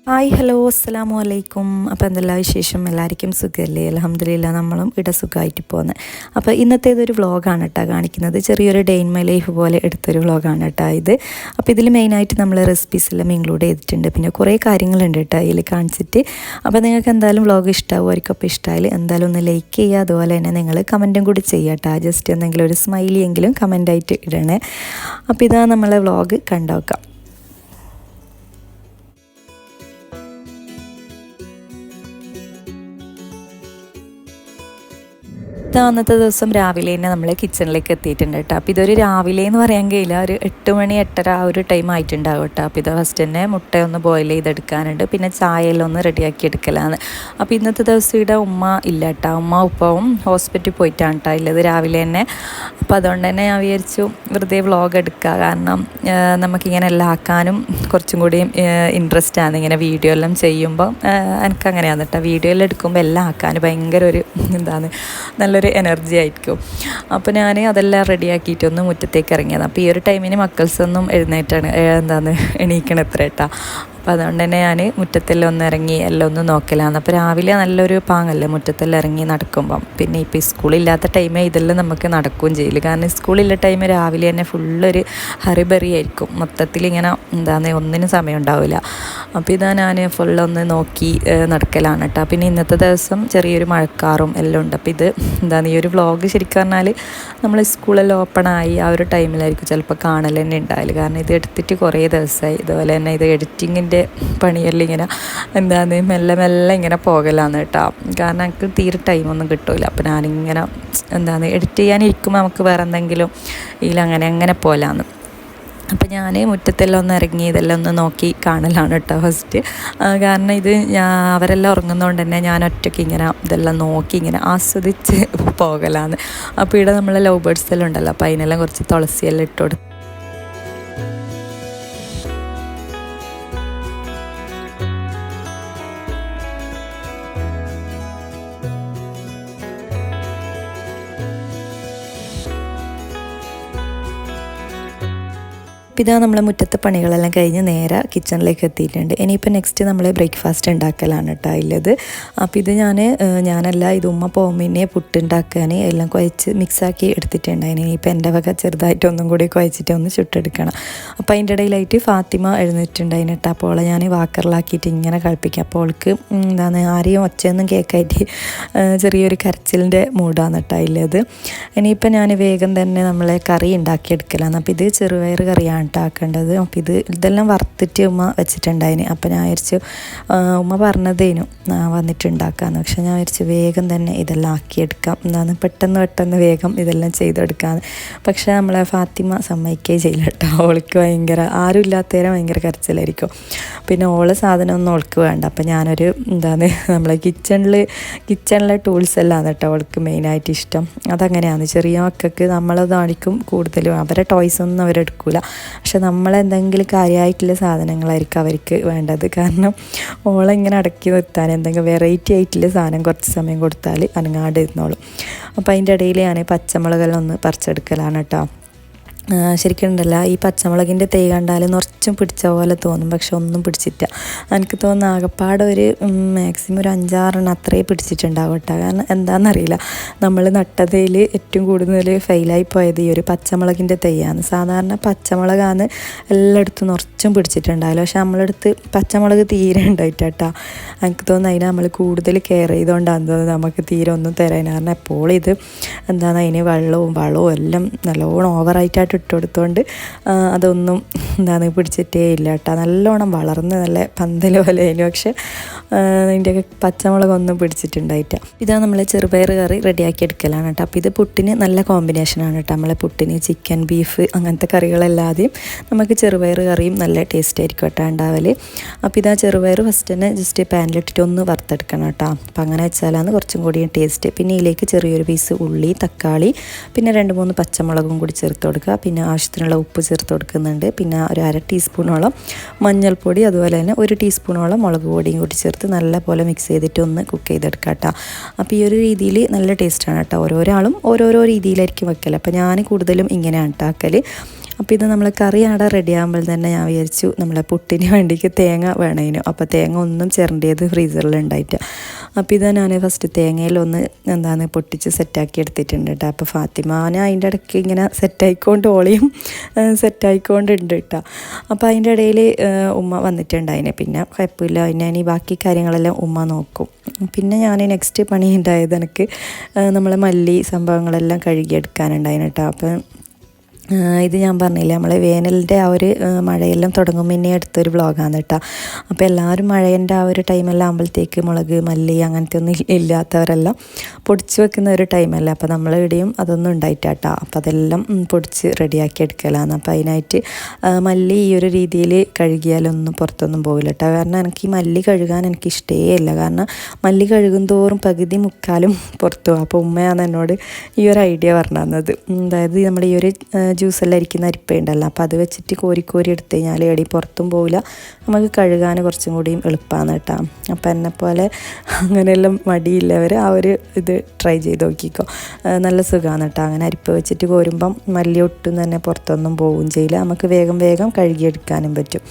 Hi hello അസ്സലാമു അലൈക്കും. അപ്പോൾ എന്തെല്ലാം വിശേഷം? എല്ലാവർക്കും സുഖമല്ലേ? അൽഹംദുലില്ലാ നമ്മളും ഇവിടെ സുഖമായിട്ട് പോകുന്നത്. അപ്പോൾ ഇന്നത്തേതൊരു വ്ളോഗാണ് കേട്ടോ കാണിക്കുന്നത്. ചെറിയൊരു ഡേ ഇൻ മൈ ലൈഫ് പോലെ എടുത്തൊരു വ്ളോഗാണ് കേട്ടോ ഇത്. അപ്പോൾ ഇതിൽ മെയിനായിട്ട് നമ്മൾ റെസിപ്പീസ് എല്ലാം ഇൻക്ലൂഡ് ചെയ്തിട്ടുണ്ട്. പിന്നെ കുറേ കാര്യങ്ങളുണ്ട് കേട്ടോ ഇതിൽ കാണിച്ചിട്ട്. അപ്പോൾ നിങ്ങൾക്ക് എന്തായാലും വ്ളോഗ് ഇഷ്ടമാവുമായിരിക്കും. അപ്പോൾ ഇഷ്ടമായാൽ എന്തായാലും ഒന്ന് ലൈക്ക് ചെയ്യുക. അതുപോലെ തന്നെ നിങ്ങൾ കമൻറ്റും കൂടി ചെയ്യുക കേട്ടോ. ജസ്റ്റ് എന്തെങ്കിലും ഒരു സ്മൈലി എങ്കിലും കമൻറ്റായിട്ട് ഇടണേ. അപ്പോൾ ഇതാ നമ്മളെ വ്ളോഗ് കണ്ടുനോക്കാം. അന്നത്തെ ദിവസം രാവിലെ തന്നെ നമ്മൾ കിച്ചണിലേക്ക് എത്തിയിട്ടുണ്ട് കേട്ടോ. അപ്പോൾ ഇതൊരു രാവിലെ എന്ന് പറയാൻ കഴിയില്ല, ഒരു 8 മണി 8:30 ആ ഒരു ടൈം ആയിട്ടുണ്ടാവും കേട്ടോ. അപ്പോൾ ഇത് ഫസ്റ്റ് തന്നെ മുട്ടയൊന്ന് ബോയിൽ ചെയ്തെടുക്കാനുണ്ട്, പിന്നെ ചായയെല്ലാം ഒന്ന് റെഡിയാക്കി എടുക്കലാണ്. അപ്പോൾ ഇന്നത്തെ ദിവസം ഇവിടെ ഉമ്മ ഇല്ല കേട്ടോ. ഉമ്മ ഉപ്പവും ഹോസ്പിറ്റലിൽ പോയിട്ടാണ് കേട്ടോ ഉള്ളത് രാവിലെ തന്നെ. അപ്പോൾ അതുകൊണ്ട് തന്നെ ഞാൻ വിചാരിച്ചു വെറുതെ വ്ളോഗ് എടുക്കുക, കാരണം നമുക്കിങ്ങനെ എല്ലാം ആക്കാനും കുറച്ചും കൂടി ഇൻട്രസ്റ്റ് ആണ് ഇങ്ങനെ വീഡിയോ എല്ലാം ചെയ്യുമ്പോൾ. എനിക്കങ്ങനെയാണ് കേട്ടോ, വീഡിയോ എല്ലാം എടുക്കുമ്പോൾ എല്ലാം ആക്കാൻ ഭയങ്കര ഒരു നല്ലൊരു എനർജി ആയിരിക്കും. അപ്പോൾ ഞാൻ അതെല്ലാം റെഡിയാക്കിയിട്ടൊന്ന് മുറ്റത്തേക്ക് ഇറങ്ങിയത്. അപ്പോൾ ഈ ഒരു ടൈമിന് മക്കൾസൊന്നും എണീക്കണം എത്ര കേട്ടോ. അപ്പോൾ അതുകൊണ്ട് തന്നെ ഞാൻ മുറ്റത്തെല്ലാം ഒന്ന് ഇറങ്ങി എല്ലാം ഒന്ന് നോക്കലാണ്. അപ്പോൾ രാവിലെ നല്ലൊരു പാങ്ങല്ലേ മുറ്റത്തെല്ലാം ഇറങ്ങി നടക്കുമ്പം. പിന്നെ ഇപ്പോൾ സ്കൂളില്ലാത്ത ടൈമേ ഇതെല്ലാം നമുക്ക് നടക്കുകയും ചെയ്യില്ല, കാരണം സ്കൂളില്ല ടൈം രാവിലെ തന്നെ ഫുള്ളൊരു ഹറിബറി ആയിരിക്കും. മൊത്തത്തിൽ ഇങ്ങനെ ഒന്നിനും സമയം ഉണ്ടാവില്ല. അപ്പോൾ ഇതാ ഞാൻ ഫുള്ളൊന്ന് നോക്കി നടക്കലാണ് കേട്ടോ. പിന്നെ ഇന്നത്തെ ദിവസം ചെറിയൊരു മഴക്കാറും എല്ലാം ഉണ്ട്. അപ്പോൾ ഇത് ഈ ഒരു വ്ളോഗ് ശരിക്കും പറഞ്ഞാൽ നമ്മൾ സ്കൂളെല്ലാം ഓപ്പണായി ആ ഒരു ടൈമിലായിരിക്കും ചിലപ്പോൾ കാണൽ തന്നെ ഉണ്ടാവില്ല, കാരണം ഇത് എടുത്തിട്ട് കുറേ ദിവസമായി. ഇതുപോലെ തന്നെ ഇത് എഡിറ്റിങ്ങിൻ്റെ പണിയെല്ലാം ഇങ്ങനെ മെല്ലെ മെല്ലെ ഇങ്ങനെ പോകലാന്ന് കേട്ടോ, കാരണം എനിക്ക് തീരെ ടൈമൊന്നും കിട്ടില്ല. അപ്പോൾ ഞാനിങ്ങനെ എഡിറ്റ് ചെയ്യാനിരിക്കുമ്പോൾ നമുക്ക് വേറെ എന്തെങ്കിലും ഇതിലങ്ങനെ പോലാന്ന്. അപ്പോൾ ഞാൻ മുറ്റത്തെല്ലാം ഒന്ന് ഇറങ്ങി ഇതെല്ലാം ഒന്ന് നോക്കി കാണലാണ് കേട്ടോ ഫസ്റ്റ്. കാരണം ഇത് അവരെല്ലാം ഉറങ്ങുന്നതുകൊണ്ട് തന്നെ ഞാൻ ഒറ്റയ്ക്ക് ഇങ്ങനെ ഇതെല്ലാം നോക്കി ഇങ്ങനെ ആസ്വദിച്ച് പോകലാന്ന്. അപ്പോൾ ഇവിടെ നമ്മളെ ലവ് ബേർഡ്സ് എല്ലാം ഉണ്ടല്ലോ, അപ്പോൾ അതിനെല്ലാം കുറച്ച് തുളസിയെല്ലാം ഇട്ട് കൊടുത്തു. അപ്പോൾ ഇതാ നമ്മളെ മുറ്റത്തെ പണികളെല്ലാം കഴിഞ്ഞ് നേരെ കിച്ചണിലേക്ക് എത്തിയിട്ടുണ്ട്. ഇനിയിപ്പോൾ നെക്സ്റ്റ് നമ്മൾ ബ്രേക്ക്ഫാസ്റ്റ് ഉണ്ടാക്കലാണ് കേട്ടോ ഉള്ളത്. അപ്പോൾ ഇത് ഞാനല്ല, ഇത് ഉമ്മ പോകുമ്പോൾ പുട്ടുണ്ടാക്കാൻ എല്ലാം കുഴച്ച് മിക്സാക്കി എടുത്തിട്ടുണ്ടായിന്. ഇനിയിപ്പോൾ എൻ്റെ വക ചെറുതായിട്ട് ഒന്നും കൂടി കുഴച്ചിട്ട് ഒന്ന് ചുട്ടെടുക്കണം. അപ്പോൾ അതിൻ്റെ ഇടയിലായിട്ട് ഫാത്തിമ എഴുന്നേറ്റുണ്ടായിന് കേട്ടോ. അപ്പോൾ അവളെ ഞാൻ വാക്കറിലാക്കിയിട്ട് ഇങ്ങനെ കളിപ്പിക്കുക. അപ്പോൾ അവൾക്ക് ആരെയും ഒച്ചയൊന്നും കേൾക്കായിട്ട് ചെറിയൊരു കരച്ചിലിൻ്റെ മൂഡാണ് കേട്ടോ ഉള്ളത്. ഇനിയിപ്പോൾ ഞാൻ വേഗം തന്നെ നമ്മളെ കറി ഉണ്ടാക്കിയെടുക്കലാണ്. അപ്പോൾ ഇത് ചെറുപയർ കറിയാണ് ആക്കേണ്ടത്. അപ്പോൾ ഇതെല്ലാം വറുത്തിട്ട് ഉമ്മ വെച്ചിട്ടുണ്ടായിന്. അപ്പോൾ ഞാൻ വിചാരിച്ചു, ഉമ്മ പറഞ്ഞതേനു വന്നിട്ടുണ്ടാക്കാമെന്ന്. പക്ഷെ ഞാൻ വിചാരിച്ചു വേഗം തന്നെ ഇതെല്ലാം ആക്കിയെടുക്കാം, പെട്ടെന്ന് വേഗം ഇതെല്ലാം ചെയ്തെടുക്കാമെന്ന്. പക്ഷേ നമ്മളെ ഫാത്തിമ സമ്മതിക്കുകയും ചെയ്യില്ല കേട്ടോ. അവൾക്ക് ആരും ഇല്ലാത്തവരെ ഭയങ്കര കരച്ചിലായിരിക്കും. പിന്നെ ഓള് സാധനമൊന്നും അവൾക്ക് വേണ്ട. അപ്പോൾ ഞാനൊരു നമ്മളെ കിച്ചണിലെ ടൂൾസ് എല്ലാം കേട്ടോ അവൾക്ക് മെയിനായിട്ട് ഇഷ്ടം. അതങ്ങനെയാണ്, ചെറിയ മക്കൾക്ക് നമ്മളതായിരിക്കും കൂടുതലും, അവരെ ടോയ്സ് ഒന്നും അവരെടുക്കില്ല. പക്ഷെ നമ്മളെന്തെങ്കിലും കാര്യമായിട്ടുള്ള സാധനങ്ങളായിരിക്കും അവർക്ക് വേണ്ടത്. കാരണം ഓളെങ്ങനെ അടക്കി നിർത്താൻ എന്തെങ്കിലും വെറൈറ്റി ആയിട്ടുള്ള സാധനം കുറച്ച് സമയം കൊടുത്താൽ അനങ്ങാണ്ട് ഇരുന്നോളും. അപ്പോൾ അതിൻ്റെ ഇടയിൽ ഞാൻ പച്ചമുളകെല്ലാം ഒന്ന് പറിച്ചെടുക്കലാണ് കേട്ടോ. ശരിക്കും ഉണ്ടല്ല, ഈ പച്ചമുളകിൻ്റെ തൈ കണ്ടാൽ നിറച്ചും പിടിച്ച പോലെ തോന്നും, പക്ഷെ ഒന്നും പിടിച്ചിട്ട. എനിക്ക് തോന്നുന്നു ആകപ്പാടെ ഒരു മാക്സിമം ഒരു 5-6 അത്രേ പിടിച്ചിട്ടുണ്ടാവും കേട്ടോ. കാരണം എന്താണെന്നറിയില്ല, നമ്മൾ നട്ടതയിൽ ഏറ്റവും കൂടുതൽ ഫെയിലായി പോയത് ഈ ഒരു പച്ചമുളകിൻ്റെ തൈയാണ്. സാധാരണ പച്ചമുളകാണ് എല്ലായിടത്തും നിറച്ചും പിടിച്ചിട്ടുണ്ടാവില്ല, പക്ഷെ നമ്മളടുത്ത് പച്ചമുളക് തീരെ ഉണ്ടായിട്ട് കേട്ടോ. എനിക്ക് തോന്നുന്നു അതിനെ നമ്മൾ കൂടുതൽ കെയർ ചെയ്തുകൊണ്ടാണ് തോന്നുന്നത് നമുക്ക് തീരെ ഒന്നും തരാൻ. കാരണം എപ്പോഴും ഇത് അതിന് വളവും എല്ലാം നല്ലോണം ഓവറായിട്ടായിട്ട് ഇട്ട് കൊടുത്തുകൊണ്ട് അതൊന്നും പിടിച്ചിട്ടേ ഇല്ല കേട്ടോ. നല്ലോണം വളർന്ന് നല്ല പന്തൽ പോലെ ആയിരുന്നു, പക്ഷെ അതിൻ്റെയൊക്കെ പച്ചമുളകൊന്നും പിടിച്ചിട്ടുണ്ടായിട്ട. ഇതാ നമ്മൾ ചെറുപയർ കറി റെഡിയാക്കി എടുക്കലാണ് കേട്ടോ. അപ്പോൾ ഇത് പുട്ടിന് നല്ല കോമ്പിനേഷനാണ് കേട്ടോ. നമ്മളെ പുട്ടിന് ചിക്കൻ ബീഫ് അങ്ങനത്തെ കറികളല്ലാതെയും നമുക്ക് ചെറുപയർ കറിയും നല്ല ടേസ്റ്റ് ആയിരിക്കും കേട്ടോ ഉണ്ടാവൽ. അപ്പോൾ ഇതാ ചെറുപയർ ഫസ്റ്റ് തന്നെ ജസ്റ്റ് പാനിലിട്ടിട്ട് ഒന്ന് വറുത്തെടുക്കണം കേട്ടോ. അപ്പോൾ അങ്ങനെ വെച്ചാലാണ് കുറച്ചും കൂടി ടേസ്റ്റ്. പിന്നെ ഇതിലേക്ക് ചെറിയൊരു പീസ് ഉള്ളി, തക്കാളി, പിന്നെ 2-3 പച്ചമുളകും കൂടി ചേർത്ത് കൊടുക്കുക. പിന്നെ ആവശ്യത്തിനുള്ള ഉപ്പ് ചേർത്ത് കൊടുക്കുന്നുണ്ട്. പിന്നെ ഒരു 1/2 ടീസ്പൂണോളം മഞ്ഞൾപ്പൊടി, അതുപോലെ തന്നെ 1 ടീസ്പൂണോളം മുളക് പൊടിയും കൂടി ചേർത്ത് നല്ല പോലെ മിക്സ് ചെയ്തിട്ട് ഒന്ന് കുക്ക് ചെയ്തെടുക്കാം കേട്ടോ. അപ്പോൾ ഈ ഒരു രീതിയിൽ നല്ല ടേസ്റ്റാണ് കേട്ടോ. ഓരോരാളും ഓരോരോ രീതിയിലായിരിക്കും വെക്കൽ. അപ്പോൾ ഞാൻ കൂടുതലും ഇങ്ങനെയാണ് കേട്ടോ ആക്കൽ. അപ്പോൾ ഇത് നമ്മൾ കറി ആടെ റെഡി ആകുമ്പോൾ തന്നെ ഞാൻ വിചാരിച്ചു നമ്മളെ പുട്ടിന് വേണ്ടിക്ക് തേങ്ങ വേണേനു. അപ്പോൾ തേങ്ങ ഒന്നും ചിരണ്ടിയത് ഫ്രീസറിൽ ഉണ്ടായിട്ട്, അപ്പോൾ ഇത് ഞാൻ ഫസ്റ്റ് തേങ്ങയിലൊന്ന് പൊട്ടിച്ച് സെറ്റാക്കി എടുത്തിട്ടുണ്ട് കേട്ടോ. അപ്പോൾ ഫാത്തിമാനെ അതിൻ്റെ ഇടയ്ക്ക് ഇങ്ങനെ സെറ്റായിക്കൊണ്ട് ഓളിയും സെറ്റായിക്കൊണ്ടുണ്ട് കേട്ടോ. അപ്പോൾ അതിൻ്റെ ഇടയിൽ ഉമ്മ വന്നിട്ടുണ്ടായിന്. പിന്നെ കുഴപ്പമില്ല, പിന്നെ ഇനി ബാക്കി കാര്യങ്ങളെല്ലാം ഉമ്മ നോക്കും. പിന്നെ ഞാൻ നെക്സ്റ്റ് പണി ഉണ്ടായത് എനിക്ക് നമ്മളെ മല്ലി സംഭവങ്ങളെല്ലാം കഴുകിയെടുക്കാനുണ്ടായിന് കേട്ടോ. അപ്പം ഇത് ഞാൻ പറഞ്ഞില്ലേ നമ്മളെ വേനലിൻ്റെ ആ ഒരു മഴയെല്ലാം തുടങ്ങും മുന്നേ എടുത്തൊരു വ്ളോഗാണ് കേട്ടോ. അപ്പോൾ എല്ലാവരും മഴേൻ്റെ ആ ഒരു ടൈമെല്ലാം ആകുമ്പോഴത്തേക്ക് മുളക് മല്ലി അങ്ങനത്തെ ഒന്നും ഇല്ലാത്തവരെല്ലാം പൊടിച്ച് വെക്കുന്ന ഒരു ടൈമല്ല. അപ്പോൾ നമ്മളിവിടെയും അതൊന്നും ഉണ്ടായിട്ടാട്ടോ. അപ്പോൾ അതെല്ലാം പൊടിച്ച് റെഡിയാക്കി എടുക്കലാണ്. അപ്പോൾ അതിനായിട്ട് മല്ലി ഈ ഒരു രീതിയിൽ കഴുകിയാലൊന്നും പുറത്തൊന്നും പോകില്ല കേട്ടോ. കാരണം എനിക്ക് ഈ മല്ലി കഴുകാൻ എനിക്ക് ഇഷ്ടമേ. കാരണം മല്ലി കഴുകും തോറും പകുതി മുക്കാലും പുറത്തു പോകും. അപ്പോൾ ഉമ്മയാണ് എന്നോട് ഈ ഒരു ഐഡിയ പറഞ്ഞു തന്നത്. അതായത് നമ്മൾ ഈ ഒരു ജ്യൂസെല്ലാം ഇരിക്കുന്ന അരിപ്പയുണ്ടല്ലോ, അപ്പോൾ അത് വെച്ചിട്ട് കോരി എടുത്തു കഴിഞ്ഞാൽ എടി പുറത്തും പോവില്ല, നമുക്ക് കഴുകാൻ കുറച്ചും കൂടിയും എളുപ്പമാണ് കേട്ടോ. അപ്പോൾ എന്നെപ്പോലെ അങ്ങനെയെല്ലാം മടിയില്ലവർ ആ ഒരു ഇത് ട്രൈ ചെയ്ത് നോക്കിക്കോ, നല്ല സുഖമാണ് കേട്ടോ. അങ്ങനെ അരിപ്പ വെച്ചിട്ട് കോരുമ്പം മല്ലി ഒട്ടും തന്നെ പുറത്തൊന്നും പോവുകയും ചെയ്യില്ല, നമുക്ക് വേഗം കഴുകിയെടുക്കാനും പറ്റും.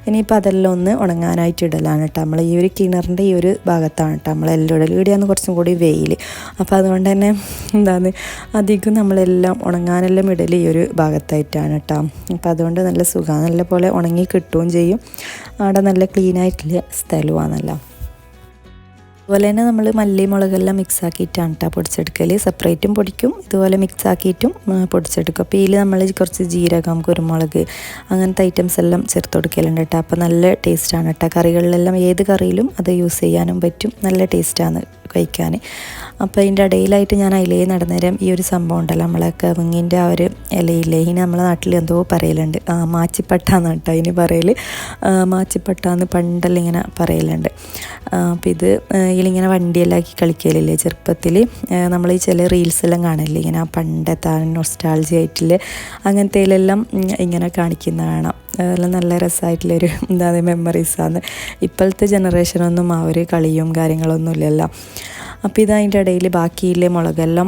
ഇനിയിപ്പോൾ അതെല്ലാം ഒന്ന് ഉണങ്ങാനായിട്ട് ഇടലാണ് കേട്ടോ. നമ്മൾ ഈ ഒരു കിണറിൻ്റെ ഈ ഒരു ഭാഗത്താണ് കേട്ടോ നമ്മളെല്ലാം ഇടൽ. ഇവിടെയാണ് കുറച്ചും കൂടി വെയിൽ, അപ്പോൾ അതുകൊണ്ട് തന്നെ അധികം നമ്മളെല്ലാം ഉണങ്ങാനെല്ലാം ഇടൽ ഈ ഒരു ഭാഗത്തായിട്ടാണ് കേട്ടോ. അപ്പോൾ അതുകൊണ്ട് നല്ല സുഖമാണ്, നല്ല പോലെ ഉണങ്ങി കിട്ടുകയും ചെയ്യും. അവിടെ നല്ല ക്ലീനായിട്ടുള്ള സ്ഥലമാണല്ലോ. അതുപോലെ തന്നെ നമ്മൾ മല്ലി മുളകെല്ലാം മിക്സ് ആക്കിയിട്ടാണ് കേട്ടോ പൊടിച്ചെടുക്കൽ. സെപ്പറേറ്റും പൊടിക്കും, ഇതുപോലെ മിക്സ് ആക്കിയിട്ടും പൊടിച്ചെടുക്കും. അപ്പോൾ ഇതിൽ നമ്മൾ കുറച്ച് ജീരകം, കുരുമുളക് അങ്ങനത്തെ ഐറ്റംസ് എല്ലാം ചേർത്ത് കൊടുക്കലുണ്ട് കേട്ടോ. അപ്പോൾ നല്ല ടേസ്റ്റാണ് കേട്ടോ. കറികളിലെല്ലാം ഏത് കറിയിലും അത് യൂസ് ചെയ്യാനും പറ്റും, നല്ല ടേസ്റ്റാണ് കഴിക്കാൻ. അപ്പോൾ അതിൻ്റെ ഇടയിലായിട്ട് ഞാൻ അതിലേ നടന്നേരം ഈ ഒരു സംഭവം ഉണ്ടല്ലോ, നമ്മളെ കവുങ്ങിൻ്റെ ആ ഒരു ഇലയില്ലേ, ഇനി നമ്മളെ നാട്ടിൽ എന്തോ പറയലുണ്ട്, മാച്ചിപ്പട്ടാന്ന് കേട്ടോ ഇനി പറയൽ. മാച്ചിപ്പട്ടാന്ന് പണ്ടെല്ലാം ഇങ്ങനെ പറയലുണ്ട്. അപ്പോൾ ഇത് ഇതിലിങ്ങനെ വണ്ടിയെല്ലാം ആക്കി കളിക്കലില്ലേ ചെറുപ്പത്തിൽ, നമ്മൾ ഈ ചില റീൽസെല്ലാം കാണില്ലേ ഇങ്ങനെ പണ്ടത്തെ നൊസ്റ്റാൾജി ആയിട്ടില്ല, അങ്ങനത്തേലെല്ലാം ഇങ്ങനെ കാണിക്കുന്ന കാണാം. അതെല്ലാം നല്ല രസമായിട്ടുള്ളൊരു മെമ്മറീസാണ്. ഇപ്പോഴത്തെ ജനറേഷനൊന്നും ആ ഒരു കളിയും കാര്യങ്ങളൊന്നും ഇല്ലല്ലോ. അപ്പോൾ ഇത് അതിൻ്റെ ഇടയിൽ ബാക്കിയില്ലേ മുളകെല്ലാം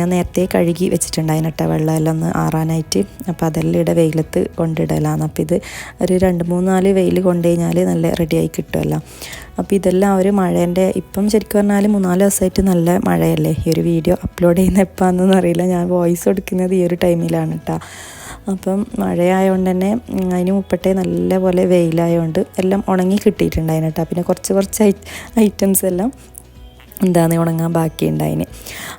ഞാൻ നേരത്തെ കഴുകി വെച്ചിട്ടുണ്ടായിന് കേട്ടോ, വെള്ളമെല്ലാം ഒന്ന് ആറാനായിട്ട്. അപ്പോൾ അതെല്ലാം ഇവിടെ വെയിലത്ത് കൊണ്ടിടലാണ്. അപ്പോൾ ഇത് ഒരു 2-3-4 വെയിൽ കൊണ്ടു കഴിഞ്ഞാൽ നല്ല റെഡിയായി കിട്ടുമല്ലോ. അപ്പോൾ ഇതെല്ലാം ഒരു മഴേൻ്റെ ഇപ്പം ശരിക്കും പറഞ്ഞാൽ 3-4 ദിവസമായിട്ട് നല്ല മഴയല്ലേ. ഈ ഒരു വീഡിയോ അപ്ലോഡ് ചെയ്യുന്ന എപ്പോഴാണെന്നൊന്നും അറിയില്ല, ഞാൻ വോയിസ് കൊടുക്കുന്നത് ഈ ഒരു ടൈമിലാണ് കേട്ടോ. അപ്പം മഴയായതുകൊണ്ട് തന്നെ അതിന് മുപ്പട്ടേ നല്ല പോലെ വെയിലായതുകൊണ്ട് എല്ലാം ഉണങ്ങി കിട്ടിയിട്ടുണ്ടായിന് കേട്ടോ. പിന്നെ കുറച്ച് ഐറ്റംസ് എല്ലാം ഉണങ്ങാൻ ബാക്കിയുണ്ടായിന്.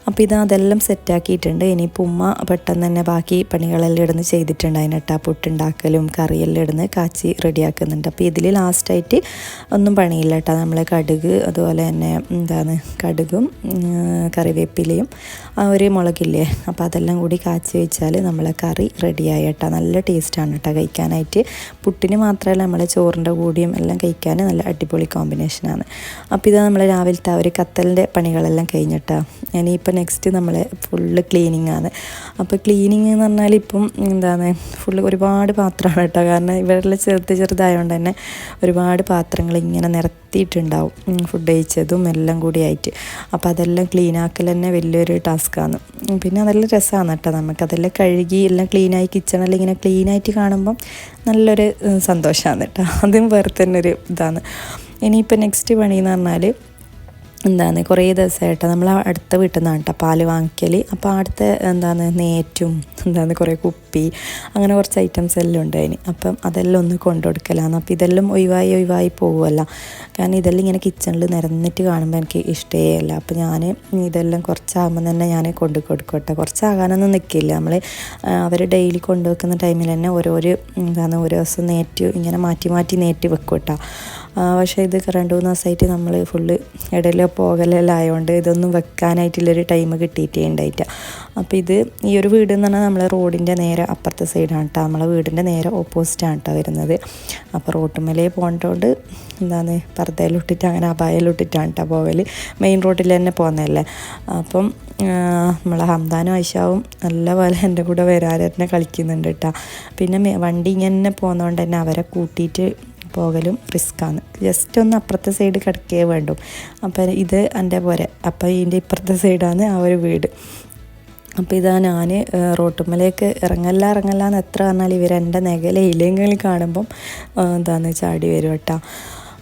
അപ്പോൾ അതെല്ലാം സെറ്റാക്കിയിട്ടുണ്ട്. ഇനിയിപ്പോൾ ഉമ്മ പെട്ടെന്ന് തന്നെ ബാക്കി പണികളെല്ലാം ഇടുന്ന് ചെയ്തിട്ടുണ്ടായിന് കേട്ടോ. പുട്ടുണ്ടാക്കലും കറിയെല്ലാം ഇടുന്ന് കാച്ചി റെഡിയാക്കുന്നുണ്ട്. അപ്പോൾ ഇതിൽ ലാസ്റ്റായിട്ട് ഒന്നും പണിയില്ല കേട്ടോ. നമ്മൾ കടുക്, അതുപോലെ തന്നെ കടുകും കറിവേപ്പിലയും ആ ഒരു മുളകില്ലേ, അപ്പോൾ അതെല്ലാം കൂടി കാച്ചി വെച്ചാൽ നമ്മളെ കറി റെഡിയായി കേട്ടോ. നല്ല ടേസ്റ്റാണ് കേട്ടോ കഴിക്കാനായിട്ട്. പുട്ടിന് മാത്രമല്ല നമ്മളെ ചോറിൻ്റെ കൂടിയും എല്ലാം കഴിക്കാൻ നല്ല അടിപൊളി കോമ്പിനേഷനാണ്. അപ്പോൾ നമ്മൾ രാവിലത്തെ ആ ഒരു കത്തലിൻ്റെ പണികളെല്ലാം കഴിഞ്ഞിട്ടാ. ഇനിയിപ്പോൾ നെക്സ്റ്റ് നമ്മളെ ഫുള്ള് ക്ലീനിങ് ആണ്. അപ്പോൾ ക്ലീനിങ് എന്ന് പറഞ്ഞാൽ ഇപ്പം ഫുള്ള് ഒരുപാട് പാത്രമാണ് കേട്ടോ. കാരണം ഇവരെല്ലാം ചെറുതായതുകൊണ്ട് തന്നെ ഒരുപാട് പാത്രങ്ങൾ ഇങ്ങനെ നിരത്തിയിട്ടുണ്ടാവും, ഫുഡ് കഴിച്ചതും എല്ലാം കൂടി ആയിട്ട്. അപ്പോൾ അതെല്ലാം ക്ലീനാക്കൽ തന്നെ വലിയൊരു ടാസ്ക്കാണ്. പിന്നെ അതെല്ലാം രസമാണ് കേട്ടോ. നമുക്കതെല്ലാം കഴുകി എല്ലാം ക്ലീനായി കിച്ചണെല്ലാം ഇങ്ങനെ ക്ലീനായിട്ട് കാണുമ്പം നല്ലൊരു സന്തോഷമാണ് കേട്ടോ. അതും വേറെ തന്നെ ഒരു ഇതാണ്. ഇനിയിപ്പോൾ നെക്സ്റ്റ് പണി എന്ന് പറഞ്ഞാൽ കുറേ ദിവസമായിട്ട് നമ്മൾ അടുത്ത വീട്ടിൽ നിന്നാണ് കേട്ടോ പാല് വാങ്ങിക്കൽ. അപ്പോൾ അടുത്ത നേറ്റും കുറേ കുപ്പി അങ്ങനെ കുറച്ച് ഐറ്റംസ് എല്ലാം ഉണ്ട് അതിന്. അപ്പം അതെല്ലാം ഒന്ന് കൊണ്ടുകൊടുക്കലാണ്. അപ്പോൾ ഇതെല്ലാം ഒഴിവായി പോകുമല്ലോ. കാരണം ഇതെല്ലാം ഇങ്ങനെ കിച്ചണിൽ നിരന്നിട്ട് കാണുമ്പോൾ എനിക്ക് ഇഷ്ടമേ അല്ല. അപ്പോൾ ഞാൻ ഇതെല്ലാം കുറച്ചാകുമ്പോൾ തന്നെ ഞാൻ കൊണ്ടു കൊടുക്കട്ടെ. കുറച്ചാകാനൊന്നും നിൽക്കില്ല. നമ്മൾ അവർ ഡെയിലി കൊണ്ടുവെക്കുന്ന ടൈമിൽ തന്നെ ഓരോ ദിവസം നേറ്റ് ഇങ്ങനെ മാറ്റി നേറ്റ് വെക്കും കേട്ടോ. പക്ഷേ ഇത് 2-3 ദിവസമായിട്ട് നമ്മൾ ഫുള്ള് ഇടയിലോ പോകലെല്ലാം ആയതുകൊണ്ട് ഇതൊന്നും വെക്കാനായിട്ടുള്ളൊരു ടൈം കിട്ടിയിട്ടേ ഉണ്ടായിട്ടാണ്. അപ്പോൾ ഈ ഒരു വീട് എന്ന് പറഞ്ഞാൽ നമ്മളെ റോഡിൻ്റെ നേരെ അപ്പുറത്തെ സൈഡാണ് കേട്ടോ. നമ്മളെ വീടിൻ്റെ നേരെ ഓപ്പോസിറ്റാണ് കേട്ടോ വരുന്നത്. അപ്പോൾ റോട്ടുമേലേ പോകേണ്ടതുകൊണ്ട് പർദ്ദയിലിട്ടിട്ട് അങ്ങനെ അപായയിലിട്ടിട്ടാണ് കേട്ടോ പോകൽ. മെയിൻ റോഡിൽ തന്നെ പോകുന്നതല്ലേ. അപ്പം നമ്മളെ ഹംദാനും ഐഷാവും നല്ല പോലെ എൻ്റെ കൂടെ വരാതെ കളിക്കുന്നുണ്ട് കേട്ടോ. പിന്നെ വണ്ടി ഇങ്ങനെ പോകുന്നതുകൊണ്ട് തന്നെ അവരെ കൂട്ടിയിട്ട് പോകലും റിസ്ക്കാണ്. ജസ്റ്റ് ഒന്ന് അപ്പുറത്തെ സൈഡ് കിടക്കേ വേണ്ടു. അപ്പം ഇത് എൻ്റെ പോരെ. അപ്പോൾ ഇതിൻ്റെ ഇപ്പുറത്തെ സൈഡാണ് ആ ഒരു വീട്. അപ്പോൾ ഇതാ ഞാൻ റോട്ടുമ്മലേക്ക് ഇറങ്ങല്ല എന്ന് എത്ര പറഞ്ഞാൽ ഇവരെൻ്റെ നെഗലയില്ലെങ്കിൽ കാണുമ്പം എന്താണെന്ന് ചാടി വരും കേട്ടോ.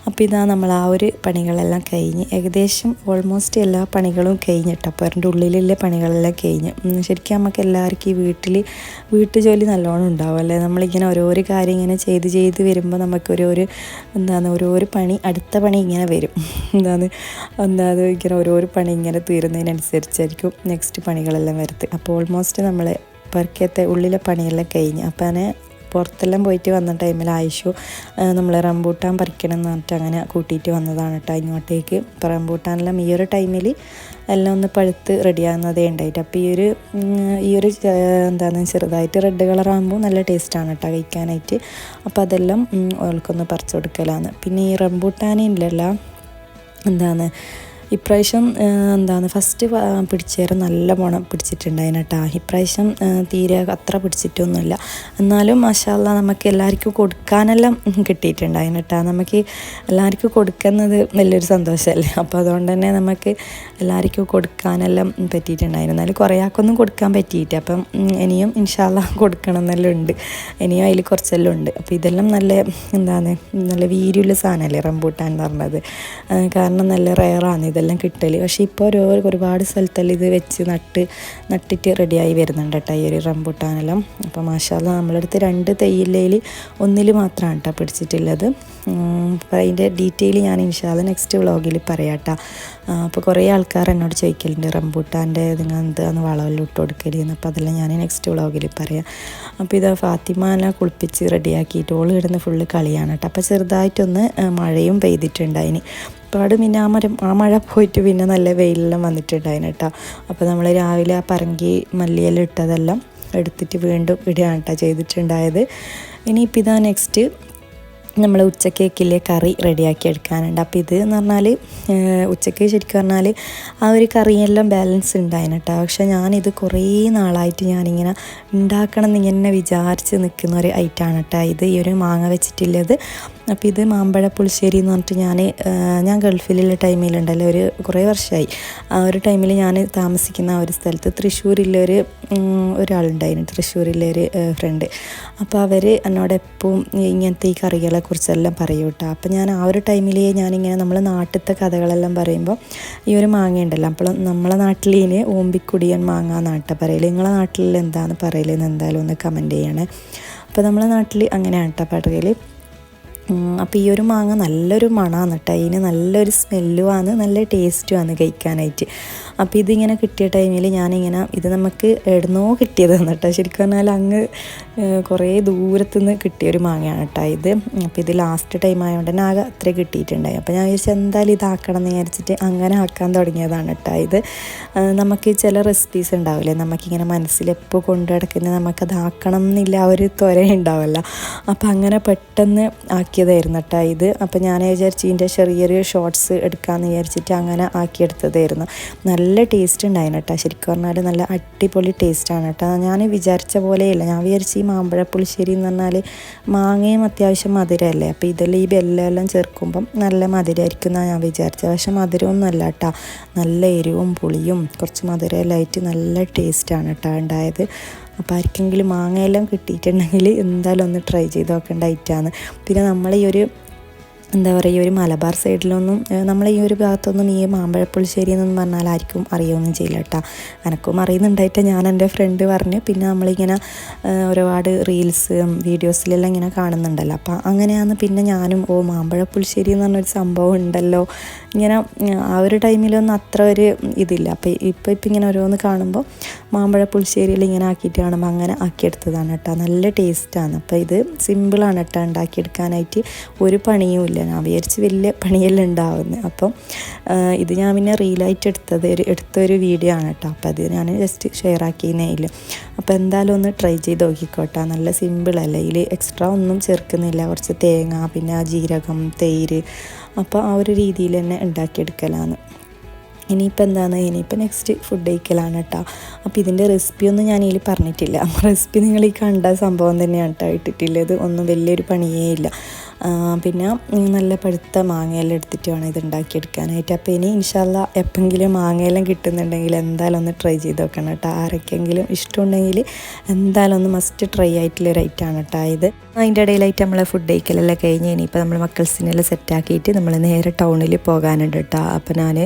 അപ്പോൾ ഇതാ നമ്മൾ ആ ഒരു പണികളെല്ലാം കഴിഞ്ഞ് ഏകദേശം ഓൾമോസ്റ്റ് എല്ലാ പണികളും കഴിഞ്ഞിട്ട് അപ്പോൾ അതിൻ്റെ ഉള്ളിലുള്ള പണികളെല്ലാം കഴിഞ്ഞ്. ശരിക്കും നമുക്ക് എല്ലാവർക്കും ഈ വീട്ടുജോലി നല്ലോണം ഉണ്ടാവും അല്ലേ. നമ്മളിങ്ങനെ ഓരോരോ കാര്യം ഇങ്ങനെ ചെയ്ത് വരുമ്പോൾ നമുക്ക് ഓരോരോ പണി അടുത്ത പണി ഇങ്ങനെ വരും. ഇങ്ങനെ ഓരോരോ പണി ഇങ്ങനെ തീരുന്നതിനനുസരിച്ചായിരിക്കും നെക്സ്റ്റ് പണികളെല്ലാം വരുന്നത്. അപ്പോൾ ഓൾമോസ്റ്റ് നമ്മൾ പുറക്കത്തെ ഉള്ളിലെ പണിയെല്ലാം കഴിഞ്ഞ്. അപ്പോൾ ഞാൻ പുറത്തെല്ലാം പോയിട്ട് വന്ന ടൈമിൽ ആയിഷു നമ്മൾ റംബൂട്ടാൻ പറിക്കണം എന്ന് പറഞ്ഞിട്ട് അങ്ങനെ കൂട്ടിയിട്ട് വന്നതാണ് കേട്ടോ ഇങ്ങോട്ടേക്ക്. ഇപ്പോൾ റംബൂട്ടാനെല്ലാം ഈ ഒരു ടൈമിൽ എല്ലാം ഒന്ന് പഴുത്ത് റെഡിയാകുന്നതേ ഉണ്ടായിട്ട്. അപ്പോൾ ഈ ഒരു ചെറുതായിട്ട് റെഡ് കളറാകുമ്പോൾ നല്ല ടേസ്റ്റാണ് കേട്ടോ കഴിക്കാനായിട്ട്. അപ്പോൾ അതെല്ലാം ഓൾക്കൊന്ന് പറിച്ചു കൊടുക്കലാണ്. പിന്നെ ഈ റംബൂട്ടാനില്ലല്ലോ ഇപ്രാവശ്യം ഫസ്റ്റ് പിടിച്ചേരം നല്ല പോണം പിടിച്ചിട്ടുണ്ടായിന് കേട്ടോ. ഇപ്രാവശ്യം തീരെ അത്ര പിടിച്ചിട്ടൊന്നുമില്ല. എന്നാലും മാഷാഅല്ലാഹ് നമുക്ക് എല്ലാവർക്കും കൊടുക്കാനെല്ലാം കിട്ടിയിട്ടുണ്ടായിന് കേട്ടോ. നമുക്ക് എല്ലാവർക്കും കൊടുക്കുന്നത് വലിയൊരു സന്തോഷമല്ലേ. അപ്പോൾ അതുകൊണ്ട് തന്നെ നമുക്ക് എല്ലാവർക്കും കൊടുക്കാനെല്ലാം പറ്റിയിട്ടുണ്ടായിരുന്നു. എന്നാലും കുറേ ആൾക്കൊന്നും കൊടുക്കാൻ പറ്റിയിട്ട്. അപ്പം ഇനിയും ഇൻഷാ അല്ലാഹ് കൊടുക്കണം എന്നെല്ലാം ഉണ്ട്. ഇനിയും അതിൽ കുറച്ചെല്ലാം ഉണ്ട്. അപ്പോൾ ഇതെല്ലാം നല്ല വീര്യമുള്ള സാധനമല്ലേ റംബൂട്ടാൻ എന്ന് പറഞ്ഞത്. കാരണം നല്ല റെയറാണ് ഇതെല്ലാം കിട്ടൽ. പക്ഷേ ഇപ്പോൾ ഒരുപാട് സ്ഥലത്തെല്ലാം ഇത് വെച്ച് നട്ടിട്ട് റെഡിയായി വരുന്നുണ്ട് കേട്ടോ ഈ ഒരു റംബൂട്ടാനെല്ലാം. അപ്പോൾ മാഷാഅല്ലാഹ് നമ്മളടുത്ത് 2 തൈയില്ലേൽ 1 മാത്രമാണ് കേട്ടോ പിടിച്ചിട്ടുള്ളത്. അപ്പോൾ അതിൻ്റെ ഡീറ്റെയിൽ ഞാൻ ഇൻഷാ അല്ലാഹ് നെക്സ്റ്റ് വ്ളോഗിൽ പറയാം കേട്ടോ. അപ്പോൾ കുറേ ആൾക്കാർ എന്നോട് ചോദിക്കലുണ്ട് റംബൂട്ടാൻ്റെ എന്താന്ന് വളമെല്ലാം ഇട്ട് കൊടുക്കലെന്ന്. അപ്പോൾ അതെല്ലാം ഞാൻ നെക്സ്റ്റ് വ്ളോഗിൽ പറയാം. അപ്പോൾ ഇതാ ഫാത്തിമാനെ കുളിപ്പിച്ച് റെഡിയാക്കിയിട്ട് ഓൾ ഇടുന്ന ഫുള്ള് കളിയാണ് കേട്ടോ. അപ്പോൾ ചെറുതായിട്ടൊന്ന് മഴയും പെയ്തിട്ടുണ്ടായിന്. പാട് പിന്നെ ആ മഴ പോയിട്ട് പിന്നെ നല്ല വെയിലെല്ലാം വന്നിട്ടുണ്ടായിന് കേട്ടോ. അപ്പോൾ നമ്മൾ രാവിലെ ആ പറങ്കി മല്ലിയെല്ലാം ഇട്ടതെല്ലാം എടുത്തിട്ട് വീണ്ടും ഇടുകയാണ് കേട്ടോ ചെയ്തിട്ടുണ്ടായത്. ഇനിയിപ്പോൾ ഇതാ നെക്സ്റ്റ് നമ്മൾ ഉച്ചക്കേക്കിലെ കറി റെഡിയാക്കി എടുക്കാനുണ്ട്. അപ്പോൾ ഇത് എന്ന് പറഞ്ഞാൽ ഉച്ചക്ക് ശരിക്കും പറഞ്ഞാൽ ആ ഒരു കറിയെല്ലാം ബാലൻസ് ഉണ്ടായിന് കേട്ടോ. പക്ഷേ ഞാനിത് കുറേ നാളായിട്ട് ഞാനിങ്ങനെ ഉണ്ടാക്കണം എന്നിങ്ങനെ വിചാരിച്ച് നിൽക്കുന്ന ഒരു ഐറ്റമാണ് കേട്ടോ ഇത്. ഈ ഒരു മാങ്ങ വെച്ചിട്ടുള്ളത്. അപ്പോൾ ഇത് മാമ്പഴ പുളിശ്ശേരി എന്ന് പറഞ്ഞിട്ട് ഞാൻ ഗൾഫിലുള്ള ടൈമിലുണ്ടല്ലോ കുറേ വർഷമായി. ആ ഒരു ടൈമിൽ ഞാൻ താമസിക്കുന്ന ആ ഒരു സ്ഥലത്ത് തൃശ്ശൂരിലൊരു ഒരാളുണ്ടായിരുന്നു, തൃശ്ശൂരിലൊരു ഫ്രണ്ട്. അപ്പോൾ അവർ എന്നോട് എപ്പോഴും ഇങ്ങനത്തെ ഈ കറികളെ കുറിച്ചെല്ലാം പറയും കേട്ടോ. അപ്പോൾ ഞാൻ ആ ഒരു ടൈമിൽ ഞാനിങ്ങനെ നമ്മൾ നാട്ടിലത്തെ കഥകളെല്ലാം പറയുമ്പോൾ ഈ ഒരു മാങ്ങ ഉണ്ടല്ലോ, അപ്പോൾ നമ്മളെ നാട്ടിൽ ഇതിന് ഓമ്പിക്കുടിയൻ മാങ്ങ എന്നാട്ടോ പറയൽ. നിങ്ങളെ നാട്ടിൽ എന്താണ് പറയലെന്ന് എന്തായാലും ഒന്ന് കമൻറ്റ് ചെയ്യണേ. അപ്പോൾ നമ്മളെ നാട്ടിൽ അങ്ങനെയാണ് കേട്ടോ പറയൽ. അപ്പോൾ ഈ ഒരു മാങ്ങ നല്ലൊരു മണമാണ് കേട്ടോ. അതിന് നല്ലൊരു സ്മെല്ലുമാണ്, നല്ല ടേസ്റ്റുമാണ് കഴിക്കാനായിട്ട്. അപ്പോൾ ഇതിങ്ങനെ കിട്ടിയ ടൈമിൽ ഞാനിങ്ങനെ ഇത് നമുക്ക് എവിടുന്നോ കിട്ടിയതാണ് കേട്ടോ. ശരിക്കും പറഞ്ഞാൽ അങ്ങ് കുറേ ദൂരത്തുനിന്ന് കിട്ടിയൊരു മാങ്ങയാണ് കേട്ടോ ഇത്. അപ്പോൾ ഇത് ലാസ്റ്റ് ടൈം ആയതുകൊണ്ട് തന്നെ ആകെ അത്രേ കിട്ടിയിട്ടുണ്ടായി. അപ്പോൾ ഞാൻ വിചാരിച്ചു എന്തായാലും ഇതാക്കണം എന്ന് വിചാരിച്ചിട്ട് അങ്ങനെ ആക്കാൻ തുടങ്ങിയതാണ് കേട്ടോ ഇത്. നമുക്ക് ചില റെസിപ്പീസ് ഉണ്ടാവില്ലേ, നമുക്കിങ്ങനെ മനസ്സിലെപ്പോൾ കൊണ്ടു കിടക്കുന്നത് നമുക്കത് ആക്കണം എന്നില്ല ആ ഒരു ത്വര ഉണ്ടാവില്ല. അപ്പോൾ അങ്ങനെ പെട്ടെന്ന് ആക്കിയതായിരുന്നു കേട്ടോ ഇത്. അപ്പോൾ ഞാൻ വിചാരിച്ചു ഇതിൻ്റെ ചെറിയൊരു ഷോർട്സ് എടുക്കാമെന്ന് വിചാരിച്ചിട്ട് അങ്ങനെ ആക്കിയെടുത്തതായിരുന്നു. നല്ല ടേസ്റ്റ് ഉണ്ടായിരുന്നു കേട്ടോ. ശരിക്കും പറഞ്ഞാൽ നല്ല അടിപൊളി ടേസ്റ്റാണ് കേട്ടോ. ഞാൻ വിചാരിച്ച പോലെയല്ല. ഞാൻ വിചാരിച്ചു ഈ മാമ്പഴ പുളിശ്ശേരി എന്ന് പറഞ്ഞാൽ മാങ്ങയും അത്യാവശ്യം മധുരമല്ലേ, അപ്പോൾ ഇതെല്ലാം ഈ ബെല്ലെല്ലാം ചേർക്കുമ്പം നല്ല മധുരമായിരിക്കും എന്നാണ് ഞാൻ വിചാരിച്ചത്. പക്ഷെ മധുരമൊന്നും അല്ല കേട്ടോ, നല്ല എരിവും പുളിയും കുറച്ച് മധുരമെല്ലാം ആയിട്ട് നല്ല ടേസ്റ്റാണ് കേട്ടോ ഉണ്ടായത്. അപ്പോൾ ആർക്കെങ്കിലും മാങ്ങയെല്ലാം കിട്ടിയിട്ടുണ്ടെങ്കിൽ എന്തായാലും ഒന്ന് ട്രൈ ചെയ്ത് നോക്കേണ്ട ഐറ്റമാണ്. പിന്നെ നമ്മൾ ഈ ഒരു ഈ ഒരു മലബാർ സൈഡിലൊന്നും നമ്മൾ ഈ ഒരു ഭാഗത്തൊന്നും ഈ മാമ്പഴപ്പുളിശ്ശേരി എന്നൊന്നും പറഞ്ഞാൽ ആർക്കും അറിയുകയൊന്നും ചെയ്യില്ല കേട്ടോ. എനക്കും അറിയുന്നുണ്ടായിട്ട് ഞാൻ എൻ്റെ ഫ്രണ്ട് പറഞ്ഞ് പിന്നെ നമ്മളിങ്ങനെ ഒരുപാട് റീൽസ് വീഡിയോസിലെല്ലാം ഇങ്ങനെ കാണുന്നുണ്ടല്ലോ. അപ്പോൾ അങ്ങനെയാണ് പിന്നെ ഞാനും മാമ്പഴപ്പുളിശ്ശേരി എന്ന് പറഞ്ഞൊരു സംഭവം ഉണ്ടല്ലോ ഇങ്ങനെ ആ ഒരു ടൈമിലൊന്നും അത്ര ഒരു ഇതില്ല. അപ്പോൾ ഇപ്പം ഇങ്ങനെ ഓരോന്ന് കാണുമ്പോൾ മാമ്പഴപ്പുളിശ്ശേരിയിൽ ഇങ്ങനെ ആക്കിയിട്ട് കാണുമ്പോൾ അങ്ങനെ ആക്കിയെടുത്തതാണ് കേട്ടോ. നല്ല ടേസ്റ്റാണ്. അപ്പോൾ ഇത് സിമ്പിളാണ് കേട്ടോ ഉണ്ടാക്കിയെടുക്കാനായിട്ട്, ഒരു പണിയും ഇല്ല. ഞാൻ വിചാരിച്ച് വലിയ പണിയെല്ലാം ഉണ്ടാവുന്നത്. അപ്പം ഇത് ഞാൻ പിന്നെ റീലായിട്ട് എടുത്തൊരു വീഡിയോ ആണ് കേട്ടോ. അപ്പോൾ അത് ഞാൻ ജസ്റ്റ് ഷെയർ ആക്കിയതേ ഇല്ല. അപ്പോൾ എന്തായാലും ഒന്ന് ട്രൈ ചെയ്ത് നോക്കിക്കോട്ടെ. നല്ല സിമ്പിളല്ലേ, ഇതിൽ എക്സ്ട്രാ ഒന്നും ചേർക്കുന്നില്ല. കുറച്ച് തേങ്ങ, പിന്നെ ജീരകം, തൈര്, അപ്പോൾ ആ ഒരു രീതിയിൽ തന്നെ ഉണ്ടാക്കിയെടുക്കലാണ്. ഇനിയിപ്പോൾ നെക്സ്റ്റ് ഫുഡ് കഴിക്കലാണ് കേട്ടോ. അപ്പോൾ ഇതിൻ്റെ റെസിപ്പിയൊന്നും ഞാൻ ഇതിൽ പറഞ്ഞിട്ടില്ല. റെസിപ്പി നിങ്ങൾ ഈ കണ്ട സംഭവം തന്നെയാണ് കേട്ടോ ഇട്ടിട്ടുള്ളത്. ഒന്നും വലിയൊരു പണിയേ ഇല്ല. പിന്നെ നല്ല പഴുത്ത മാങ്ങയെല്ലാം എടുത്തിട്ട് വേണം ഇത് ഉണ്ടാക്കിയെടുക്കാനായിട്ട്. അപ്പോൾ ഇനി ഇൻഷാല്ലാ എപ്പോഴെങ്കിലും മാങ്ങയെല്ലാം കിട്ടുന്നുണ്ടെങ്കിൽ എന്തായാലും ഒന്ന് ട്രൈ ചെയ്ത് നോക്കണം കേട്ടോ. ആരൊക്കെങ്കിലും ഇഷ്ടമുണ്ടെങ്കിൽ എന്തായാലും ഒന്ന് മസ്റ്റ് ട്രൈ ആയിട്ടുള്ളൊരു ഐറ്റമാണ് കേട്ടോ ഇത്. അതിൻ്റെ ഇടയിലായിട്ട് നമ്മൾ ഫുഡ് കഴിക്കലെല്ലാം കഴിഞ്ഞ് ഇനിയിപ്പോൾ നമ്മൾ മക്കൾസിനെല്ലാം സെറ്റാക്കിയിട്ട് നമ്മൾ നേരെ ടൗണിൽ പോകാനുണ്ട് കേട്ടോ. അപ്പോൾ ഞാൻ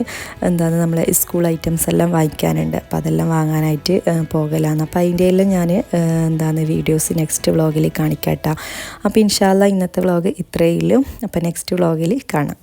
നമ്മളെ സ്കൂൾ ഐറ്റംസ് എല്ലാം വാങ്ങിക്കാനുണ്ട്. അപ്പോൾ അതെല്ലാം വാങ്ങാനായിട്ട് പോകലാണ്. അപ്പോൾ അതിൻ്റെ എല്ലാം ഞാൻ വീഡിയോസ് നെക്സ്റ്റ് വ്ളോഗിൽ കാണിക്കാം കേട്ടോ. അപ്പോൾ ഇൻഷാല്ലാ ഇന്നത്തെ വ്ളോഗ് ഇത്രയേ ഉള്ളൂ. അപ്പോൾ നെക്സ്റ്റ് വ്ളോഗിൽ കാണാം.